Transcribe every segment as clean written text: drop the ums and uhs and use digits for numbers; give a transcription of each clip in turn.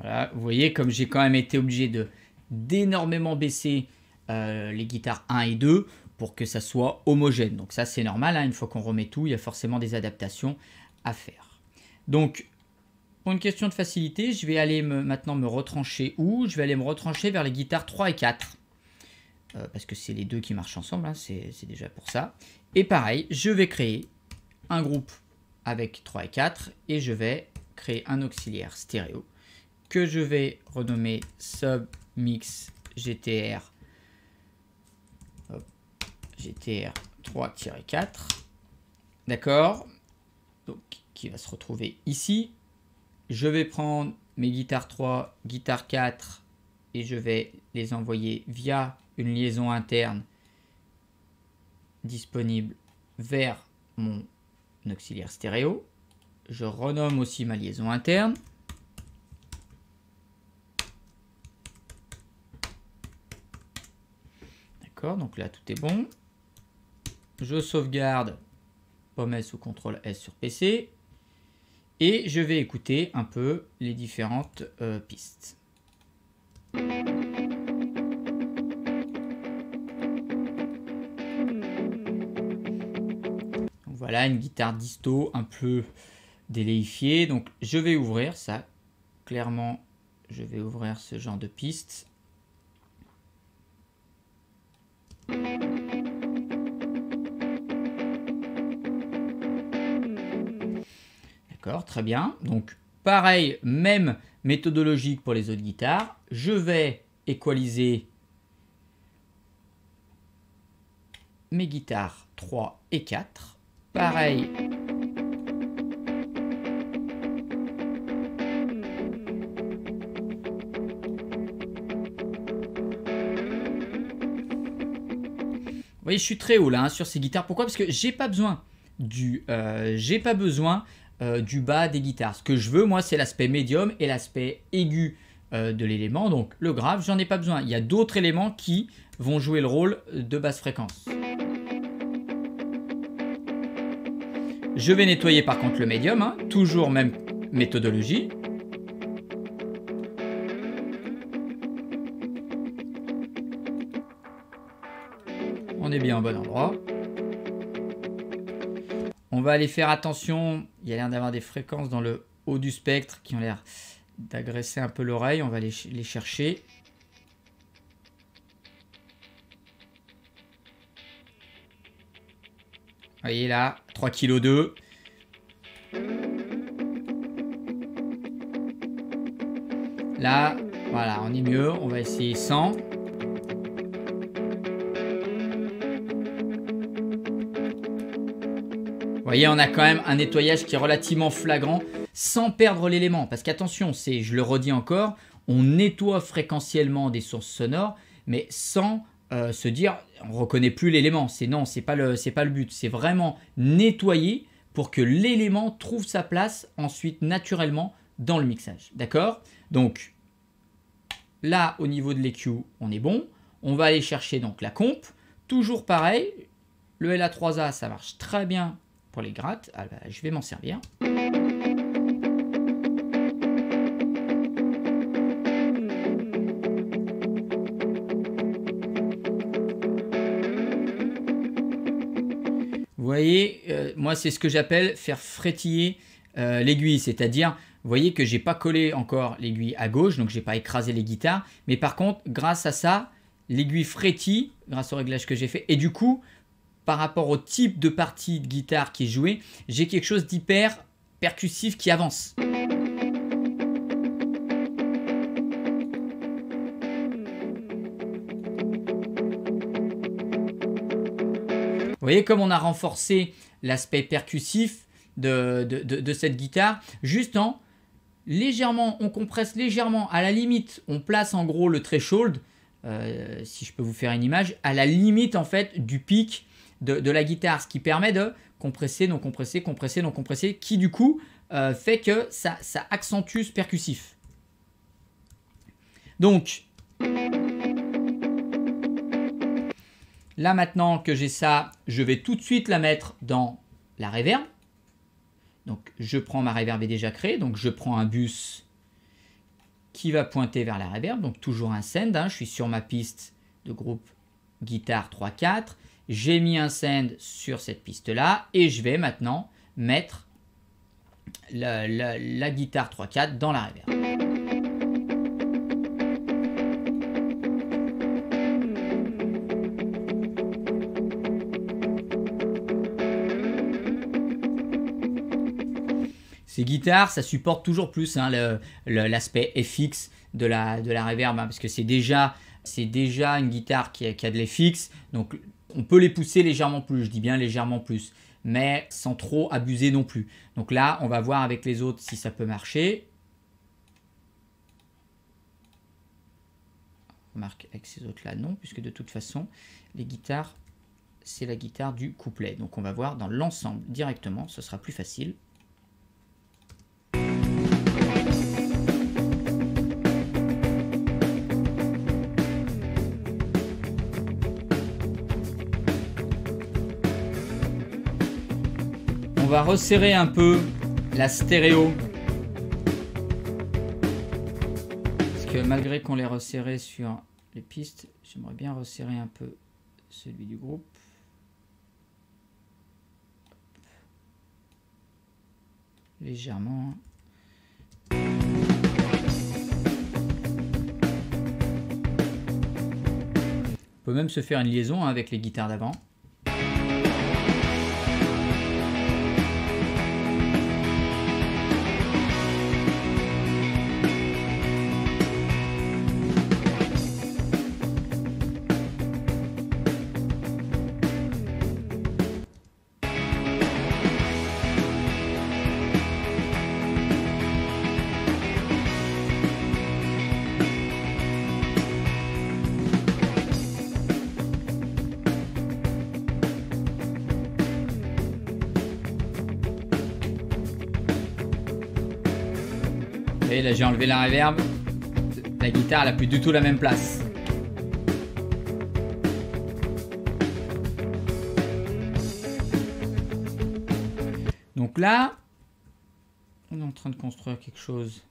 Voilà, vous voyez comme j'ai quand même été obligé d'énormément baisser les guitares 1 et 2 pour que ça soit homogène. Donc ça c'est normal, hein, une fois qu'on remet tout, il y a forcément des adaptations à faire. Donc pour une question de facilité, je vais aller maintenant me retrancher où? Je vais aller me retrancher vers les guitares 3 et 4. Parce que c'est les deux qui marchent ensemble, hein, c'est déjà pour ça. Et pareil, je vais créer un groupe avec 3 et 4 et je vais créer un auxiliaire stéréo que je vais renommer Submix GTR, GTR 3-4. D'accord? Donc, qui va se retrouver ici. Je vais prendre mes guitares 3, guitare 4 et je vais les envoyer via une liaison interne disponible vers mon auxiliaire stéréo. Je renomme aussi ma liaison interne. D'accord, donc là tout est bon. Je sauvegarde Pomme S ou CTRL S sur PC. Et je vais écouter un peu les différentes pistes. Donc voilà, une guitare disto un peu déléifiée. Donc je vais ouvrir ça. Clairement, je vais ouvrir ce genre de piste. D'accord, très bien. Donc pareil, même méthodologie que pour les autres guitares. Je vais équaliser mes guitares 3 et 4. Pareil. Vous voyez, je suis très haut là, hein, sur ces guitares. Pourquoi? Parce que j'ai pas besoin du bas des guitares. Ce que je veux, moi, c'est l'aspect médium et l'aspect aigu de l'élément. Donc le grave, j'en ai pas besoin. Il y a d'autres éléments qui vont jouer le rôle de basse fréquence. Je vais nettoyer par contre le médium, hein, toujours même méthodologie. On est bien au bon endroit. On va aller faire attention, il y a l'air d'avoir des fréquences dans le haut du spectre qui ont l'air d'agresser un peu l'oreille, on va les chercher. Vous voyez là, 3,2 kg. Là, voilà, on est mieux, on va essayer 100. Vous voyez, on a quand même un nettoyage qui est relativement flagrant sans perdre l'élément. Parce qu'attention, je le redis encore, on nettoie fréquentiellement des sources sonores, mais sans se dire on ne reconnaît plus l'élément. Non, c'est pas le but. C'est vraiment nettoyer pour que l'élément trouve sa place ensuite naturellement dans le mixage. D'accord? Donc là, au niveau de l'EQ, on est bon. On va aller chercher donc la comp. Toujours pareil, le LA3A, ça marche très bien pour les grattes. Ah bah, je vais m'en servir. Vous voyez, moi c'est ce que j'appelle faire frétiller l'aiguille, c'est-à-dire, vous voyez que j'ai pas collé encore l'aiguille à gauche, donc j'ai pas écrasé les guitares, mais par contre, grâce à ça, l'aiguille frétille, grâce au réglage que j'ai fait, et du coup, par rapport au type de partie de guitare qui est jouée, j'ai quelque chose d'hyper percussif qui avance. Vous voyez comme on a renforcé l'aspect percussif de cette guitare, juste en légèrement, on compresse légèrement, à la limite, on place en gros le threshold, si je peux vous faire une image, à la limite en fait du pic de la guitare, ce qui permet de compresser, non compresser, compresser, non compresser, qui du coup fait que ça accentue ce percussif. Donc, là maintenant que j'ai ça, je vais tout de suite la mettre dans la reverb. Donc je prends ma reverb est déjà créée, donc je prends un bus qui va pointer vers la reverb. Donc toujours un send, hein. Je suis sur ma piste de groupe guitare 3-4. J'ai mis un send sur cette piste-là et je vais maintenant mettre la guitare 3-4 dans la reverb. Ces guitares, ça supporte toujours plus hein, l'aspect FX de la reverb, hein, parce que c'est déjà une guitare qui a de l'FX, donc on peut les pousser légèrement plus, je dis bien légèrement plus, mais sans trop abuser non plus. Donc là, on va voir avec les autres si ça peut marcher. Remarque avec ces autres-là, non, puisque de toute façon, les guitares, c'est la guitare du couplet. Donc on va voir dans l'ensemble directement, ce sera plus facile. On va resserrer un peu la stéréo. Parce que malgré qu'on l'ait resserré sur les pistes, j'aimerais bien resserrer un peu celui du groupe. Légèrement. On peut même se faire une liaison avec les guitares d'avant. Et là j'ai enlevé la reverb, la guitare elle n'a plus du tout la même place. Donc là, on est en train de construire quelque chose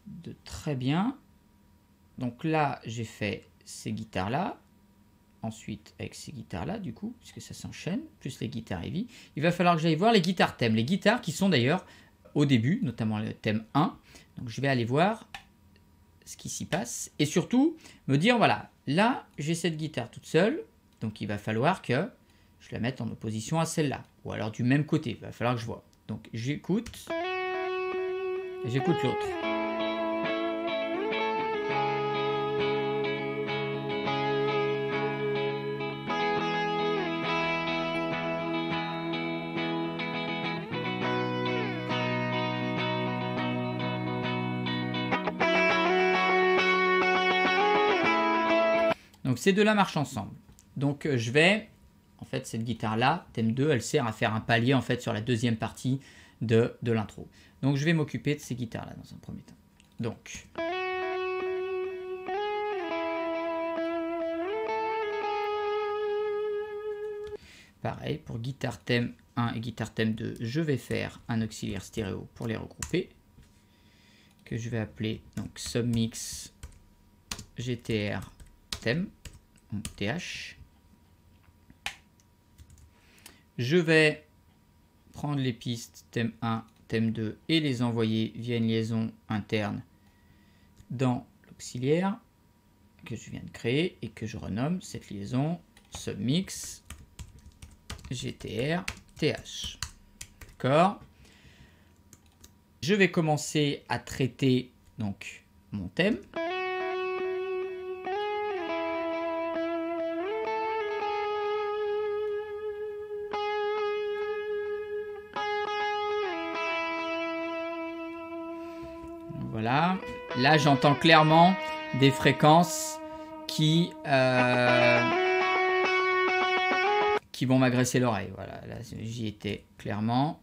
de très bien. Donc là j'ai fait ces guitares là, ensuite avec ces guitares là du coup, puisque ça s'enchaîne, plus les guitares heavy. Il va falloir que j'aille voir les guitares thèmes, les guitares qui sont d'ailleurs au début, notamment le thème 1. Donc je vais aller voir ce qui s'y passe et surtout me dire voilà, là j'ai cette guitare toute seule, donc il va falloir que je la mette en opposition à celle-là, ou alors du même côté, il va falloir que je vois. Donc j'écoute l'autre. Donc ces deux-là marchent ensemble. Donc je vais, en fait cette guitare-là, thème 2, elle sert à faire un palier en fait sur la deuxième partie de l'intro. Donc je vais m'occuper de ces guitares-là dans un premier temps. Donc pareil, pour guitare thème 1 et guitare thème 2, je vais faire un auxiliaire stéréo pour les regrouper, que je vais appeler donc submix GTR thème, TH. Je vais prendre les pistes thème 1, thème 2 et les envoyer via une liaison interne dans l'auxiliaire que je viens de créer et que je renomme cette liaison submix GTR TH. D'accord. Je vais commencer à traiter donc mon thème. Voilà, là j'entends clairement des fréquences qui vont m'agresser l'oreille. Voilà, là j'y étais clairement.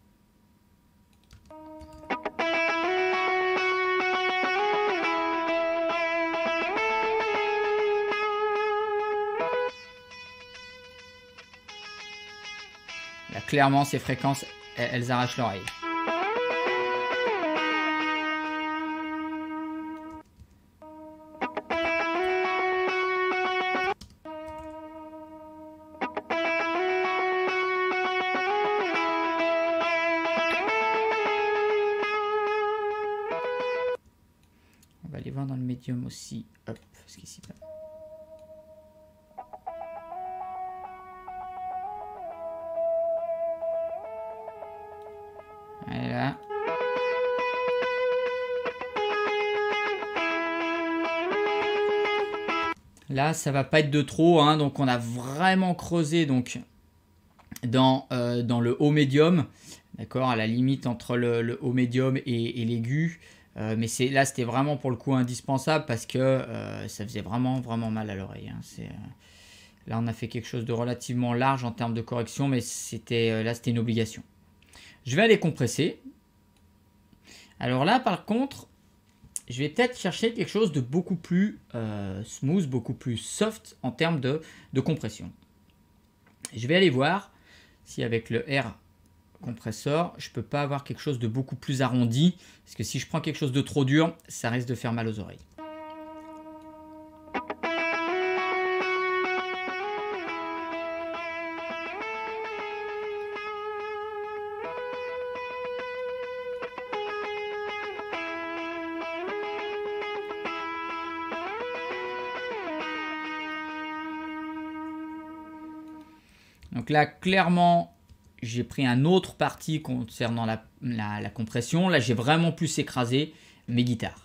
Là, clairement ces fréquences, elles arrachent l'oreille. On va aller voir dans le médium aussi. Hop, ce qu'ici. Voilà. Là, ça va pas être de trop, hein, donc on a vraiment creusé donc dans le haut médium, d'accord, à la limite entre le haut médium et l'aigu. Mais là, c'était vraiment pour le coup indispensable parce que ça faisait vraiment mal à l'oreille. Hein. Là, on a fait quelque chose de relativement large en termes de correction, mais là, c'était une obligation. Je vais aller compresser. Alors là, par contre, je vais peut-être chercher quelque chose de beaucoup plus smooth, beaucoup plus soft en termes de compression. Je vais aller voir si avec le R compresseur, je ne peux pas avoir quelque chose de beaucoup plus arrondi. Parce que si je prends quelque chose de trop dur, ça risque de faire mal aux oreilles. Donc là, clairement, j'ai pris un autre parti concernant la compression. Là, j'ai vraiment plus écrasé mes guitares.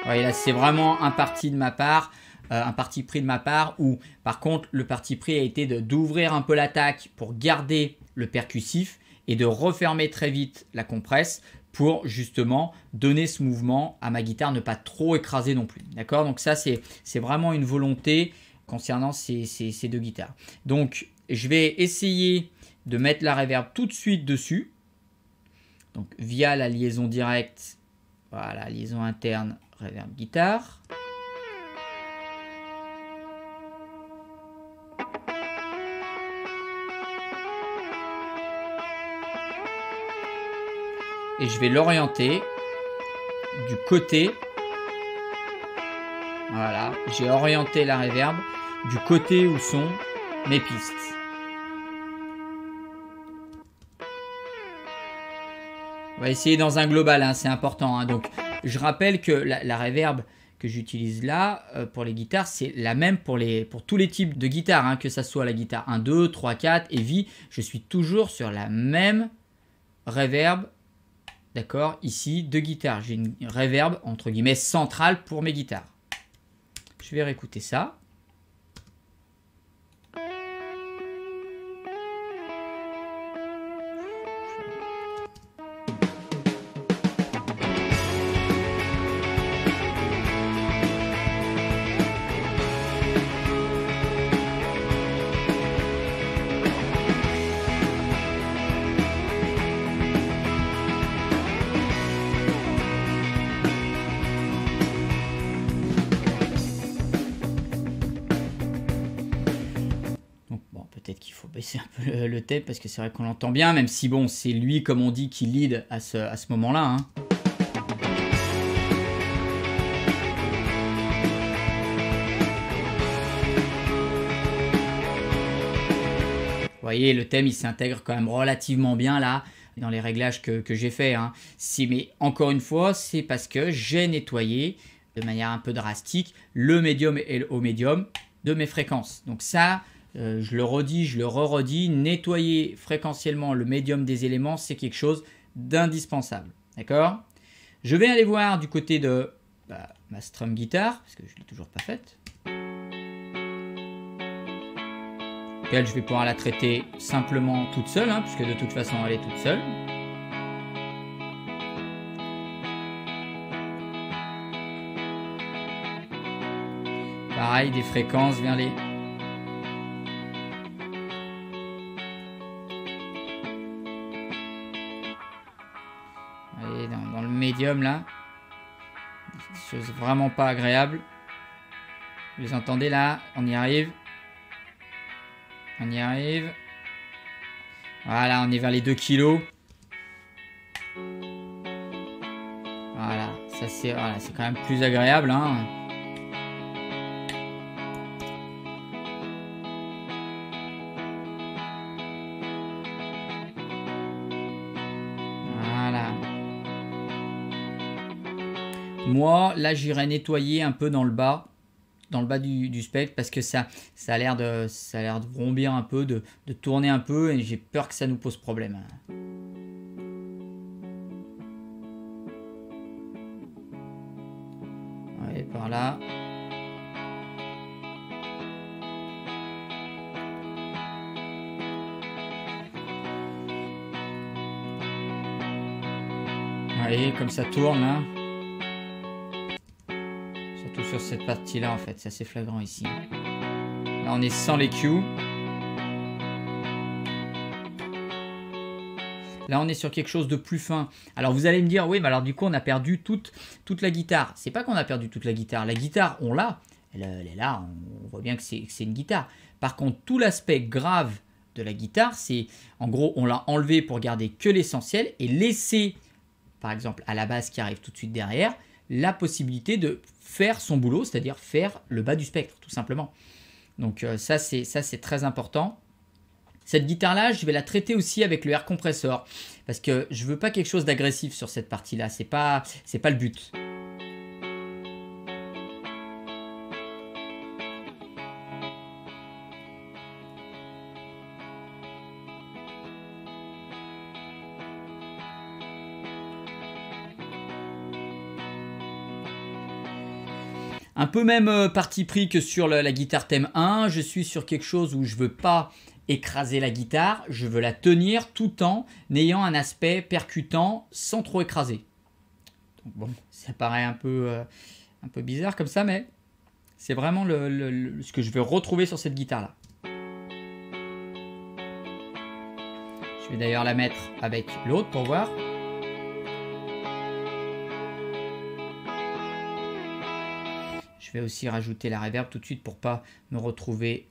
Ouais, là, c'est vraiment un parti de ma part, un parti pris de ma part, où par contre, le parti pris a été d'ouvrir un peu l'attaque pour garder le percussif et de refermer très vite la compresse pour justement donner ce mouvement à ma guitare, ne pas trop écraser non plus. D'accord? Donc ça, c'est vraiment une volonté concernant ces deux guitares. Donc, je vais essayer de mettre la reverb tout de suite dessus. Donc, via la liaison directe, voilà, liaison interne, reverb guitare. Et je vais l'orienter du côté. Voilà, j'ai orienté la reverb du côté où sont mes pistes. On va essayer dans un global, hein, c'est important. Hein. Donc, je rappelle que la reverb que j'utilise là pour les guitares, c'est la même pour tous les types de guitares, hein, que ça soit la guitare 1, 2, 3, 4 et V. Je suis toujours sur la même reverb. D'accord, ici, de guitare. J'ai une reverb, entre guillemets, centrale pour mes guitares. Je vais réécouter ça. Peut-être qu'il faut baisser un peu le tape parce que c'est vrai qu'on l'entend bien, même si bon, c'est lui, comme on dit, qui lead à ce moment-là. Hein. Vous voyez, le thème, il s'intègre quand même relativement bien là, dans les réglages que j'ai fait. Hein. Mais encore une fois, c'est parce que j'ai nettoyé de manière un peu drastique le médium et le haut médium de mes fréquences. Donc ça... je le redis, je le re-redis, nettoyer fréquentiellement le médium des éléments, c'est quelque chose d'indispensable. D'accord? Je vais aller voir du côté de ma strum guitare, parce que je ne l'ai toujours pas faite. Elle, je vais pouvoir la traiter simplement toute seule, hein, puisque de toute façon, elle est toute seule. Pareil, des fréquences vers les... Dans le médium là, des choses vraiment pas agréables. Vous les entendez là? On y arrive. On y arrive. Voilà, on est vers les 2 kg. Voilà, ça c'est quand même plus agréable. Hein. Moi, là, j'irai nettoyer un peu dans le bas du spectre parce que ça a l'air de vrombir un peu, de tourner un peu et j'ai peur que ça nous pose problème. Ouais, par là. Allez, comme ça tourne là. Surtout sur cette partie là en fait, c'est assez flagrant ici. Là on est sans les cues. Là on est sur quelque chose de plus fin. Alors vous allez me dire, oui mais alors du coup on a perdu toute la guitare. C'est pas qu'on a perdu toute la guitare. La guitare on l'a, elle est là, on voit bien que c'est une guitare. Par contre tout l'aspect grave de la guitare, c'est en gros on l'a enlevé pour garder que l'essentiel et laisser par exemple à la basse qui arrive tout de suite derrière, la possibilité de faire son boulot, c'est-à-dire faire le bas du spectre, tout simplement. Donc ça c'est très important. Cette guitare-là, je vais la traiter aussi avec le air compressor, parce que je veux pas quelque chose d'agressif sur cette partie-là, c'est pas le but. Un peu même parti pris que sur la guitare thème 1, je suis sur quelque chose où je veux pas écraser la guitare, je veux la tenir tout en ayant un aspect percutant sans trop écraser. Donc bon, ça paraît un peu bizarre comme ça, mais c'est vraiment ce que je veux retrouver sur cette guitare-là. Je vais d'ailleurs la mettre avec l'autre pour voir. Je vais aussi rajouter la reverb tout de suite pour pas me retrouver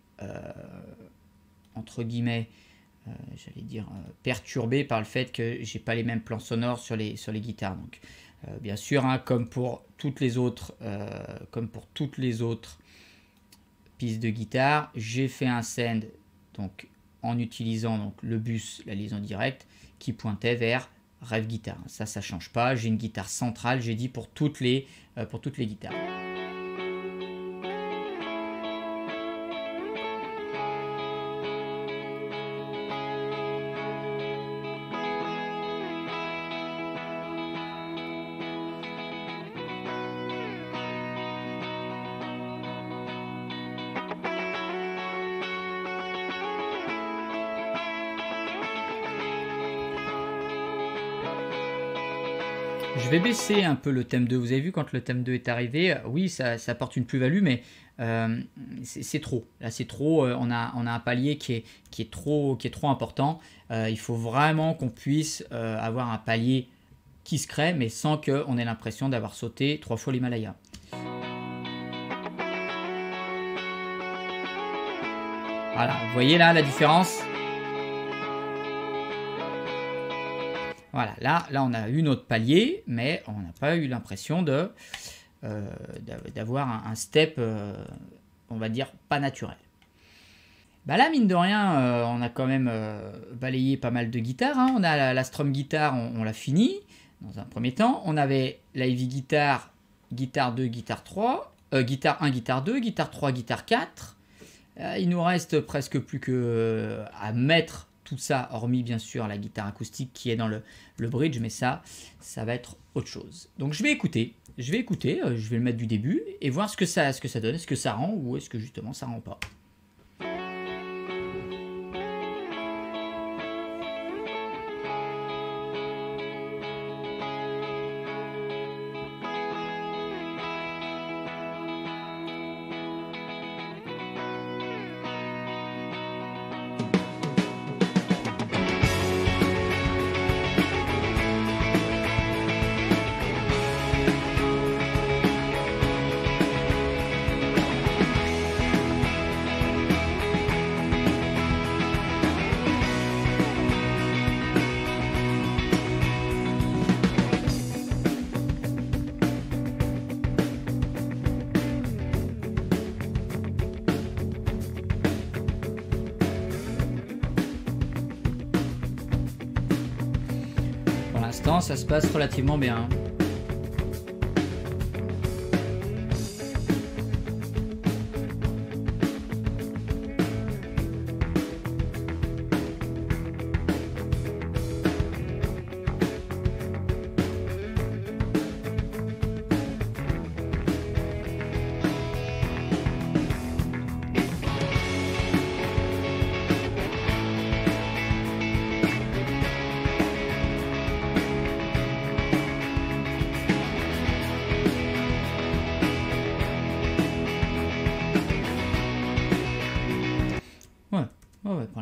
entre guillemets, j'allais dire perturbé par le fait que j'ai pas les mêmes plans sonores sur les guitares. Donc bien sûr, hein, comme pour toutes les autres pistes de guitare, j'ai fait un send donc en utilisant donc le bus, la liaison directe, qui pointait vers Rêve Guitare. Ça change pas. J'ai une guitare centrale, j'ai dit pour toutes les guitares. Je vais baisser un peu le thème 2. Vous avez vu quand le thème 2 est arrivé, oui, ça apporte une plus-value, mais c'est trop. Là, c'est trop. On a un palier qui est trop important. Il faut vraiment qu'on puisse avoir un palier qui se crée, mais sans qu'on ait l'impression d'avoir sauté 3 fois l'Himalaya. Voilà, vous voyez là la différence? Voilà, là on a eu notre palier, mais on n'a pas eu l'impression d'avoir un step, on va dire, pas naturel. Bah là, mine de rien, on a quand même balayé pas mal de guitares. Hein. On a la strum guitare, on l'a fini dans un premier temps. On avait la heavy guitare, guitare 2, guitare 3, guitare 1, guitare 2, guitare 3, guitare 4. Il nous reste presque plus que à mettre tout ça, hormis bien sûr la guitare acoustique qui est dans le bridge, mais ça va être autre chose. Donc je vais écouter, je vais le mettre du début et voir ce que ça donne, est-ce que ça rend ou est-ce que justement ça rend pas. Ça se passe relativement bien.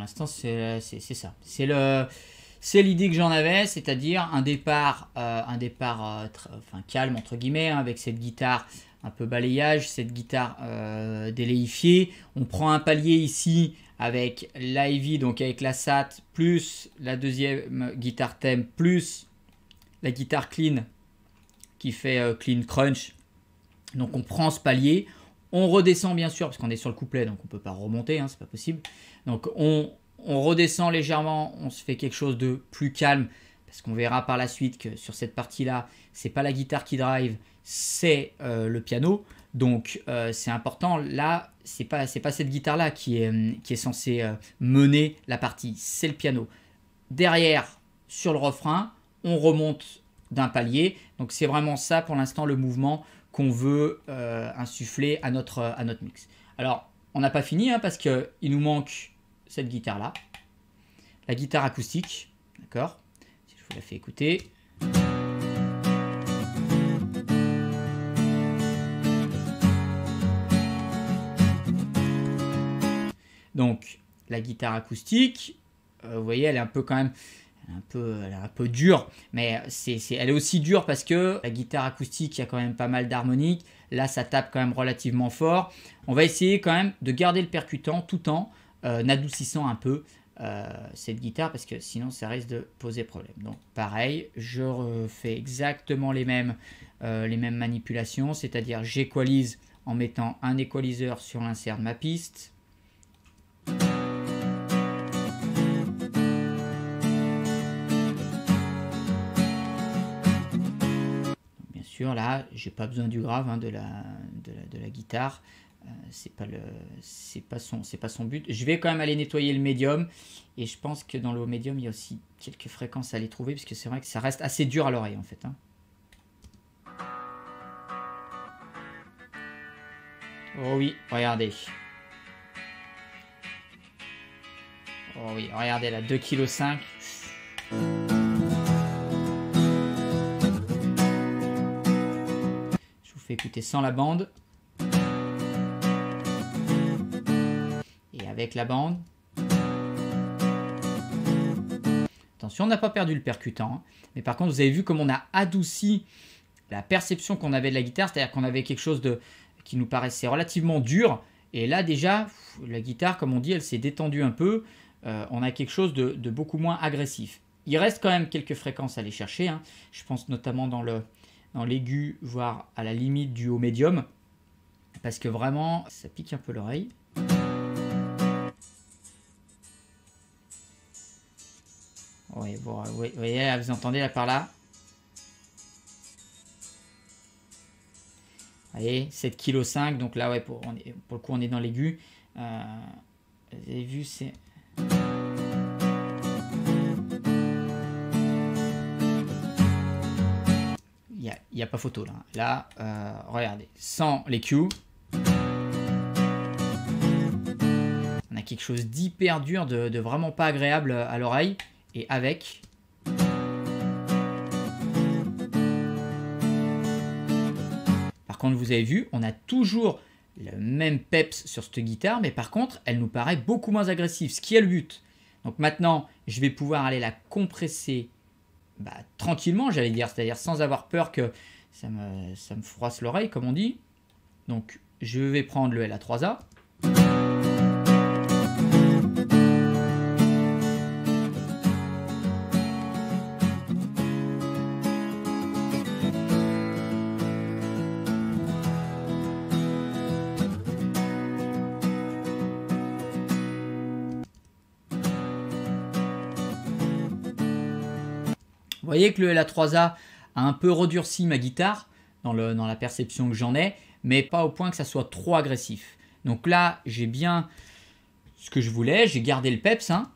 l'instant, c'est ça. C'est l'idée que j'en avais, c'est-à-dire un départ calme, entre guillemets, hein, avec cette guitare un peu balayage, cette guitare déléifiée. On prend un palier ici avec l'Ivy, donc avec la SAT, plus la deuxième guitare thème, plus la guitare clean qui fait clean crunch. Donc on prend ce palier, on redescend bien sûr, parce qu'on est sur le couplet, donc on ne peut pas remonter, hein, c'est pas possible. Donc on redescend légèrement, on se fait quelque chose de plus calme, parce qu'on verra par la suite que sur cette partie-là, c'est pas la guitare qui drive, c'est le piano. Donc c'est important, là, c'est pas cette guitare-là qui est censée mener la partie, c'est le piano. Derrière, sur le refrain, on remonte d'un palier. Donc c'est vraiment ça pour l'instant le mouvement qu'on veut insuffler à notre mix. Alors, on n'a pas fini, hein, parce qu'il nous manque cette guitare-là, la guitare acoustique, d'accord? Si je vous la fais écouter. Donc, la guitare acoustique, vous voyez, elle est un peu quand même, elle est un peu dure, mais elle est aussi dure parce que la guitare acoustique, il y a quand même pas mal d'harmoniques. Là, ça tape quand même relativement fort. On va essayer quand même de garder le percutant tout en adoucissant un peu cette guitare, parce que sinon ça risque de poser problème. Donc pareil, je refais exactement les mêmes manipulations, c'est-à-dire j'équalise en mettant un équaliseur sur l'insert de ma piste. Bien sûr, là, j'ai pas besoin du grave, hein, de la guitare. C'est pas son but. Je vais quand même aller nettoyer le médium, et je pense que dans le médium il y a aussi quelques fréquences à aller trouver, parce que c'est vrai que ça reste assez dur à l'oreille en fait, hein. Oh oui, regardez. Oh oui, regardez là, 2,5 kg. Je vous fais écouter sans la bande. Et avec la bande. Attention, on n'a pas perdu le percutant, hein. Mais par contre, vous avez vu comme on a adouci la perception qu'on avait de la guitare. C'est-à-dire qu'on avait quelque chose qui nous paraissait relativement dur. Et là, déjà, la guitare, comme on dit, elle s'est détendue un peu. On a quelque chose de beaucoup moins agressif. Il reste quand même quelques fréquences à aller chercher, hein. Je pense notamment dans l'aigu, voire à la limite du haut médium. Parce que vraiment, ça pique un peu l'oreille. Oui, bon, vous voyez, là, vous entendez là par là. Vous voyez, 7,5 kg. Donc là, ouais, pour le coup, on est dans l'aigu. Vous avez vu, c'est... Il n'y a pas photo là. Là, regardez, sans les Q, on a quelque chose d'hyper dur, de vraiment pas agréable à l'oreille. Et avec... Par contre, vous avez vu, on a toujours le même peps sur cette guitare, mais par contre, elle nous paraît beaucoup moins agressive, ce qui est le but. Donc maintenant, je vais pouvoir aller la compresser tranquillement, j'allais dire, c'est-à-dire sans avoir peur que ça me froisse l'oreille, comme on dit. Donc, je vais prendre le LA3A. Vous voyez que le LA3A a un peu redurci ma guitare dans la perception que j'en ai, mais pas au point que ça soit trop agressif. Donc là, j'ai bien ce que je voulais, j'ai gardé le peps, hein.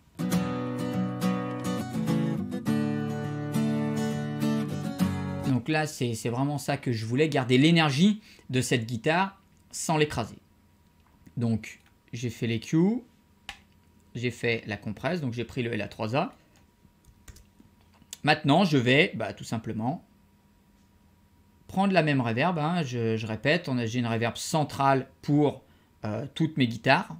Donc là, c'est vraiment ça que je voulais, garder l'énergie de cette guitare sans l'écraser. Donc j'ai fait les Q, j'ai fait la compresse, donc j'ai pris le LA3A. Maintenant, je vais tout simplement prendre la même reverb, hein. Je répète, j'ai une reverb centrale pour toutes mes guitares.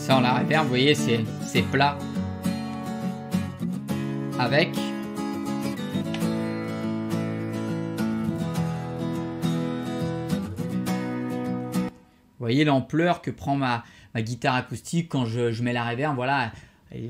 Sans la reverb, vous voyez, c'est plat. Avec. Vous voyez l'ampleur que prend ma guitare acoustique quand je mets la reverb. Voilà,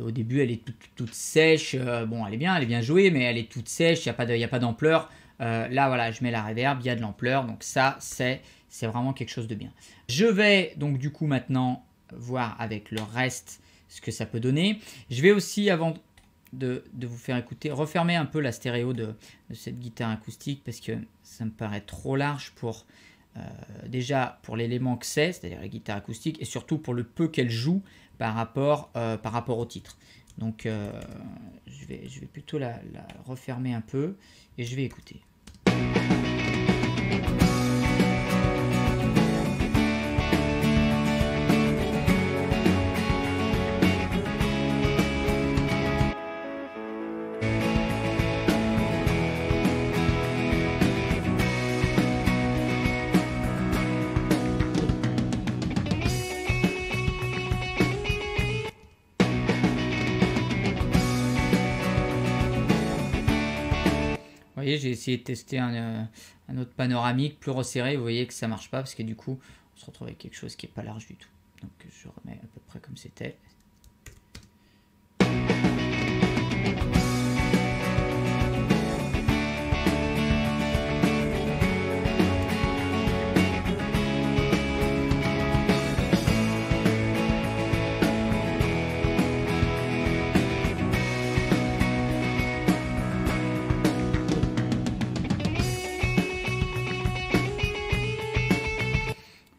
au début elle est toute sèche. Bon, elle est bien jouée, mais elle est toute sèche, il n'y a pas d'ampleur. Là, voilà, je mets la reverb, il y a de l'ampleur. Donc ça, c'est vraiment quelque chose de bien. Je vais donc du coup maintenant voir avec le reste ce que ça peut donner. Je vais aussi, avant de vous faire écouter, refermer un peu la stéréo de cette guitare acoustique parce que ça me paraît trop large pour... déjà pour l'élément que c'est-à-dire la guitare acoustique, et surtout pour le peu qu'elle joue par rapport au titre. Donc je vais plutôt la refermer un peu et je vais écouter. Vous voyez, j'ai essayé de tester un autre panoramique plus resserré. Vous voyez que ça marche pas parce que du coup, on se retrouve avec quelque chose qui est pas large du tout. Donc je remets à peu près comme c'était.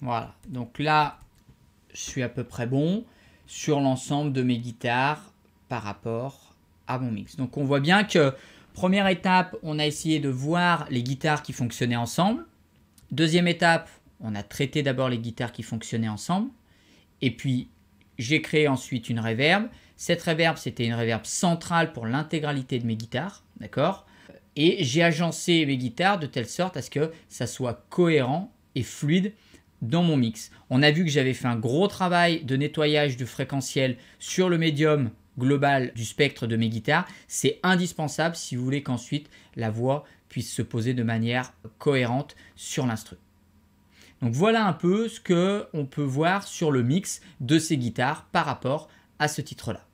Voilà, donc là, je suis à peu près bon sur l'ensemble de mes guitares par rapport à mon mix. Donc on voit bien que, première étape, on a essayé de voir les guitares qui fonctionnaient ensemble. Deuxième étape, on a traité d'abord les guitares qui fonctionnaient ensemble. Et puis, j'ai créé ensuite une reverb. Cette reverb, c'était une reverb centrale pour l'intégralité de mes guitares, d'accord ? Et j'ai agencé mes guitares de telle sorte à ce que ça soit cohérent et fluide dans mon mix. On a vu que j'avais fait un gros travail de nettoyage du fréquentiel sur le médium global du spectre de mes guitares. C'est indispensable si vous voulez qu'ensuite la voix puisse se poser de manière cohérente sur l'instru. Donc voilà un peu ce qu'on peut voir sur le mix de ces guitares par rapport à ce titre-là.